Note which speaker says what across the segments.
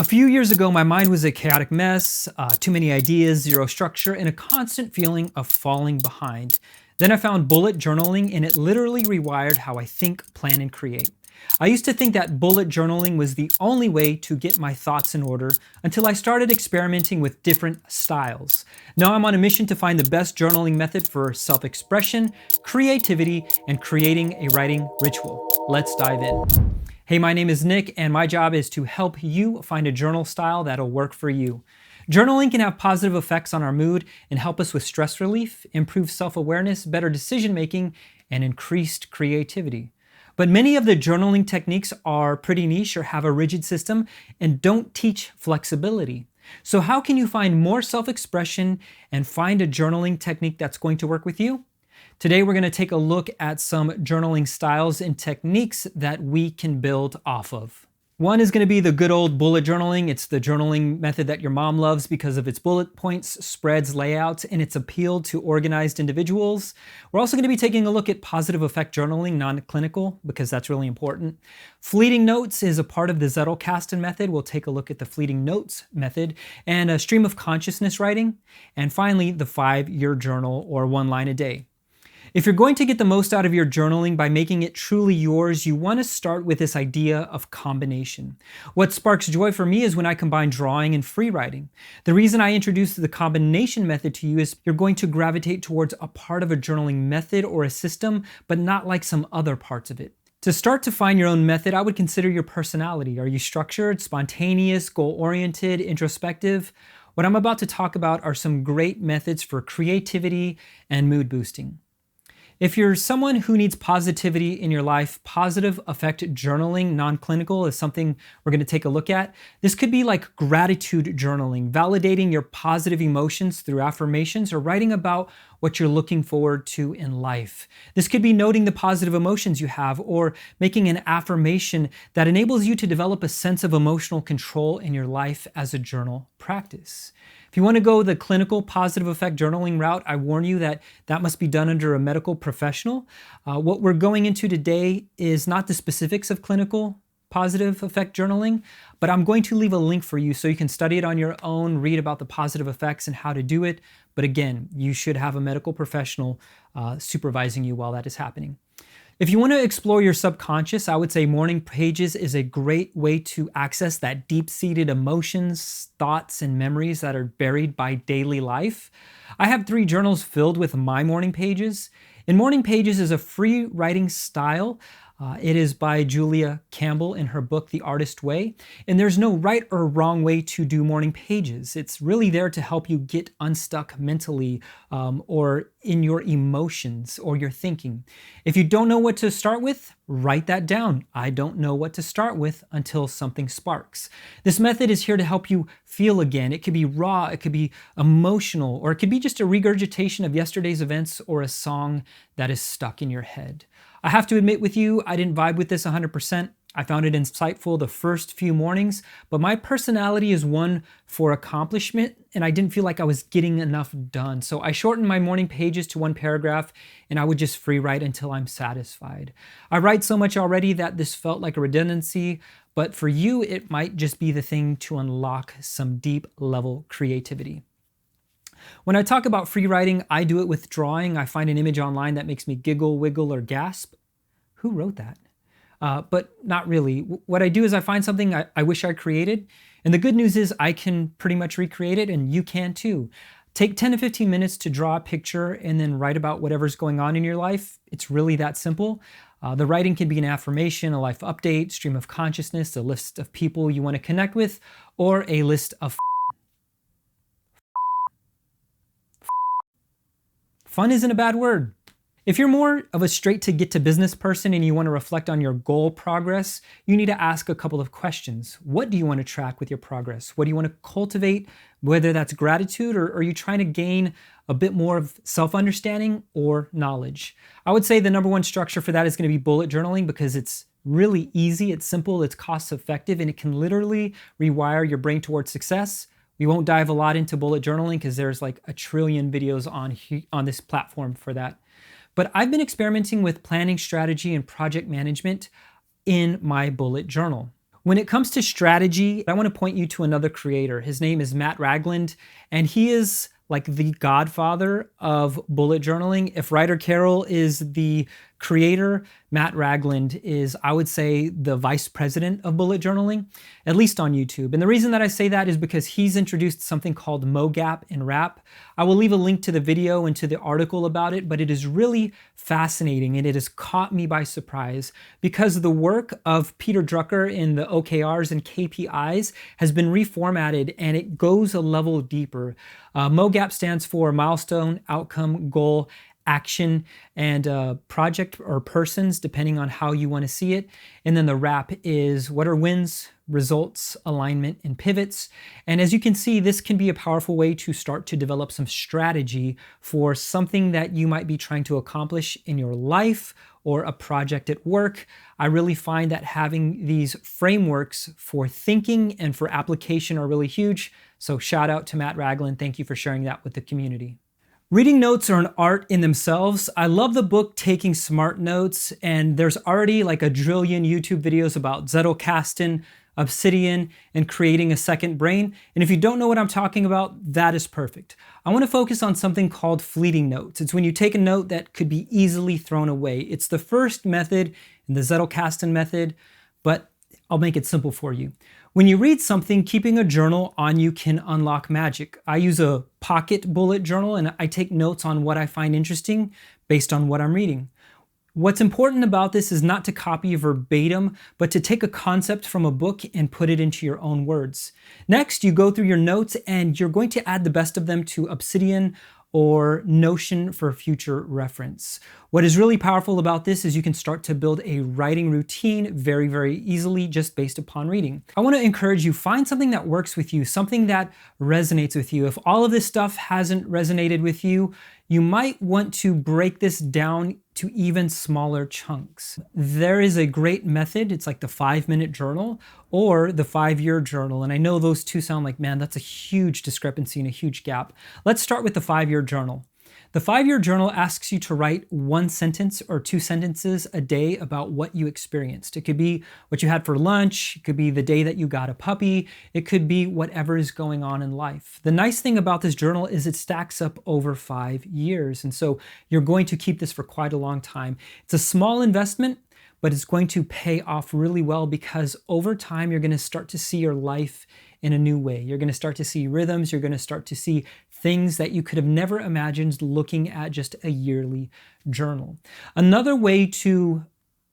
Speaker 1: A few years ago, my mind was a chaotic mess, too many ideas, zero structure, and a constant feeling of falling behind. Then I found bullet journaling, and it literally rewired how I think, plan, and create. I used to think that bullet journaling was the only way to get my thoughts in order until I started experimenting with different styles. Now I'm on a mission to find the best journaling method for self-expression, creativity, and creating a writing ritual. Let's dive in. Hey, my name is Nick, and my job is to help you find a journal style that'll work for you. Journaling can have positive effects on our mood and help us with stress relief, improve self-awareness, better decision-making, and increased creativity. But many of the journaling techniques are pretty niche or have a rigid system and don't teach flexibility. So how can you find more self-expression and find a journaling technique that's going to work with you? Today, we're going to take a look at some journaling styles and techniques that we can build off of. One is going to be the good old bullet journaling. It's the journaling method that your mom loves because of its bullet points, spreads, layouts, and its appeal to organized individuals. We're also going to be taking a look at positive effect journaling, non-clinical, because that's really important. Fleeting notes is a part of the Zettelkasten method. We'll take a look at the fleeting notes method and a stream of consciousness writing. And finally, the 5-year journal or 1 line a day. If you're going to get the most out of your journaling by making it truly yours, you want to start with this idea of combination. What sparks joy for me is when I combine drawing and free writing. The reason I introduced the combination method to you is you're going to gravitate towards a part of a journaling method or a system, but not like some other parts of it. To start to find your own method, I would consider your personality. Are you structured, spontaneous, goal-oriented, introspective? What I'm about to talk about are some great methods for creativity and mood boosting. If you're someone who needs positivity in your life, positive effect journaling, non-clinical, is something we're going to take a look at. This could be like gratitude journaling, validating your positive emotions through affirmations or writing about what you're looking forward to in life. This could be noting the positive emotions you have or making an affirmation that enables you to develop a sense of emotional control in your life as a journal practice. If you want to go the clinical positive effect journaling route, I warn you that that must be done under a medical professional. What we're going into today is not the specifics of clinical positive effect journaling, but I'm going to leave a link for you so you can study it on your own, read about the positive effects and how to do it. But again, you should have a medical professional supervising you while that is happening. If you want to explore your subconscious, I would say morning pages is a great way to access that deep-seated emotions, thoughts, and memories that are buried by daily life. I have 3 journals filled with my morning pages. And morning pages is a free writing style. It is by Julia Campbell in her book, The Artist Way. And there's no right or wrong way to do morning pages. It's really there to help you get unstuck mentally or in your emotions or your thinking. If you don't know what to start with, write that down. I don't know what to start with until something sparks. This method is here to help you feel again. It could be raw, it could be emotional, or it could be just a regurgitation of yesterday's events or a song that is stuck in your head. I have to admit with you, I didn't vibe with this 100%. I found it insightful the first few mornings, but my personality is one for accomplishment, and I didn't feel like I was getting enough done. So I shortened my morning pages to 1 paragraph, and I would just free write until I'm satisfied. I write so much already that this felt like a redundancy, but for you, it might just be the thing to unlock some deep level creativity. When I talk about free writing, I do it with drawing. I find an image online that makes me giggle, wiggle, or gasp. Who wrote that? But not really. What I do is I find something I wish I created. And the good news is I can pretty much recreate it, and you can too. Take 10 to 15 minutes to draw a picture and then write about whatever's going on in your life. It's really that simple. The writing can be an affirmation, a life update, stream of consciousness, a list of people you want to connect with, or a list of Fun isn't a bad word. If you're more of a straight to get to business person and you want to reflect on your goal progress, you need to ask a couple of questions. What do you want to track with your progress? What do you want to cultivate? Whether that's gratitude or are you trying to gain a bit more of self-understanding or knowledge? I would say the number 1 structure for that is going to be bullet journaling because it's really easy, it's simple, it's cost effective, and it can literally rewire your brain towards success. We won't dive a lot into bullet journaling because there's like a trillion videos on this platform for that. But I've been experimenting with planning strategy and project management in my bullet journal. When it comes to strategy, I want to point you to another creator. His name is Matt Ragland, and he is like the godfather of bullet journaling. If Ryder Carroll is the creator, Matt Ragland is, I would say, the vice president of bullet journaling, at least on YouTube. And the reason that I say that is because he's introduced something called MoGap in Rap. I will leave a link to the video and to the article about it, but it is really fascinating and it has caught me by surprise because the work of Peter Drucker in the OKRs and KPIs has been reformatted and it goes a level deeper. MoGap stands for Milestone, Outcome, Goal, Action, and project or persons, depending on how you want to see it. And then the wrap is what are wins, results, alignment, and pivots. And as you can see, this can be a powerful way to start to develop some strategy for something that you might be trying to accomplish in your life or a project at work. I really find that having these frameworks for thinking and for application are really huge. So shout out to Matt Ragland. Thank you for sharing that with the community. Reading notes are an art in themselves. I love the book Taking Smart Notes, and there's already like a trillion YouTube videos about Zettelkasten, Obsidian, and creating a second brain. And if you don't know what I'm talking about, that is perfect. I want to focus on something called fleeting notes. It's when you take a note that could be easily thrown away. It's the first method in the Zettelkasten method, but I'll make it simple for you. When you read something, keeping a journal on you can unlock magic. I use a pocket bullet journal and I take notes on what I find interesting based on what I'm reading. What's important about this is not to copy verbatim, but to take a concept from a book and put it into your own words. Next, you go through your notes and you're going to add the best of them to Obsidian or Notion for future reference. What is really powerful about this is you can start to build a writing routine very, very easily just based upon reading. I want to encourage you, find something that works with you, something that resonates with you. If all of this stuff hasn't resonated with you, you might want to break this down to even smaller chunks. There is a great method, it's like the 5-minute journal or the 5-year journal. And I know those two sound like, man, that's a huge discrepancy and a huge gap. Let's start with the 5-year journal. The 5-year journal asks you to write 1 sentence or 2 sentences a day about what you experienced. It could be what you had for lunch, it could be the day that you got a puppy, it could be whatever is going on in life. The nice thing about this journal is it stacks up over 5 years, and so you're going to keep this for quite a long time. It's a small investment, but it's going to pay off really well because over time you're going to start to see your life in a new way. You're going to start to see rhythms, you're going to start to see things that you could have never imagined looking at just a yearly journal. Another way to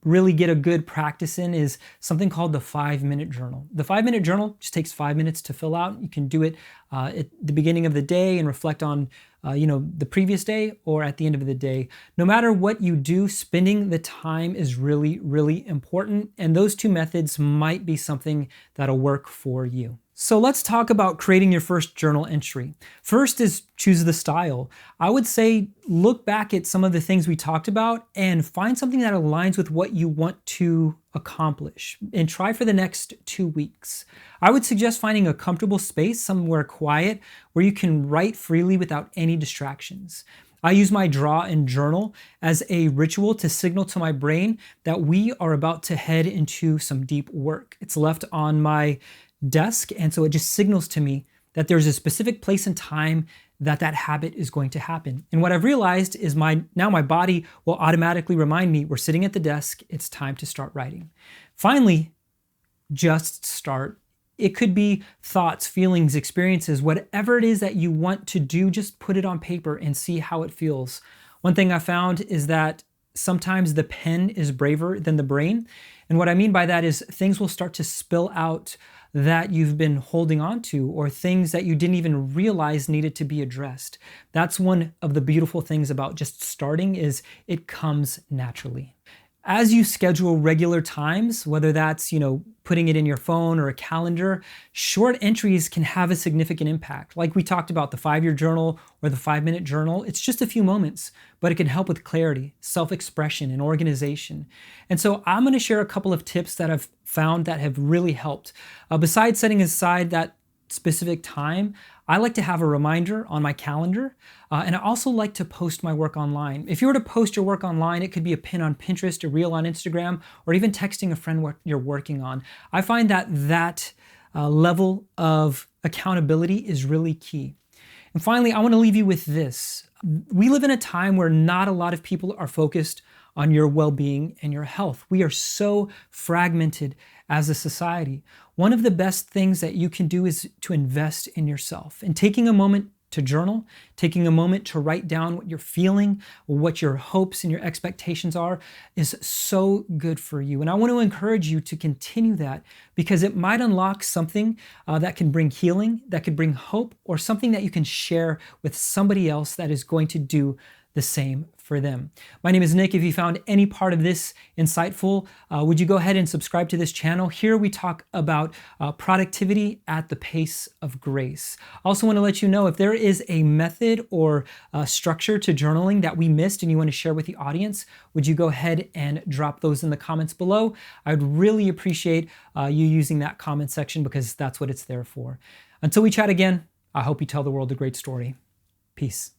Speaker 1: really get a good practice in is something called the 5-minute journal. The 5-minute journal just takes 5 minutes to fill out. You can do it at the beginning of the day and reflect on the previous day or at the end of the day. No matter what you do, spending the time is really, really important. And those two methods might be something that'll work for you. So let's talk about creating your first journal entry. First is choose the style. I would say look back at some of the things we talked about and find something that aligns with what you want to accomplish and try for the next 2 weeks. I would suggest finding a comfortable space, somewhere quiet, where you can write freely without any distractions. I use my draw and journal as a ritual to signal to my brain that we are about to head into some deep work. It's left on my desk, and so it just signals to me that there's a specific place and time that habit is going to happen. And what I've realized is now my body will automatically remind me we're sitting at the desk, it's time to start writing. Finally, just start. It could be thoughts, feelings, experiences, whatever it is that you want to do, just put it on paper and see how it feels. One thing I found is that sometimes the pen is braver than the brain. And what I mean by that is things will start to spill out that you've been holding on to or things that you didn't even realize needed to be addressed. That's one of the beautiful things about just starting is it comes naturally. As you schedule regular times, whether that's, putting it in your phone or a calendar, short entries can have a significant impact. Like we talked about the 5-year journal or the 5-minute journal, it's just a few moments, but it can help with clarity, self-expression, and organization. And so I'm gonna share a couple of tips that I've found that have really helped. Besides setting aside that specific time, I like to have a reminder on my calendar, and I also like to post my work online. If you were to post your work online, it could be a pin on Pinterest, a reel on Instagram, or even texting a friend what you're working on. I find that level of accountability is really key. And finally, I want to leave you with this. We live in a time where not a lot of people are focused on your well-being and your health. We are so fragmented as a society. One of the best things that you can do is to invest in yourself. And taking a moment to journal, taking a moment to write down what you're feeling, what your hopes and your expectations are, is so good for you. And I want to encourage you to continue that because it might unlock something that can bring healing, that could bring hope, or something that you can share with somebody else that is going to do the same for them. My name is Nick. If you found any part of this insightful, would you go ahead and subscribe to this channel? Here we talk about productivity at the pace of grace. I also want to let you know if there is a method or structure to journaling that we missed and you want to share with the audience, would you go ahead and drop those in the comments below? I would really appreciate you using that comment section because that's what it's there for. Until we chat again, I hope you tell the world a great story. Peace.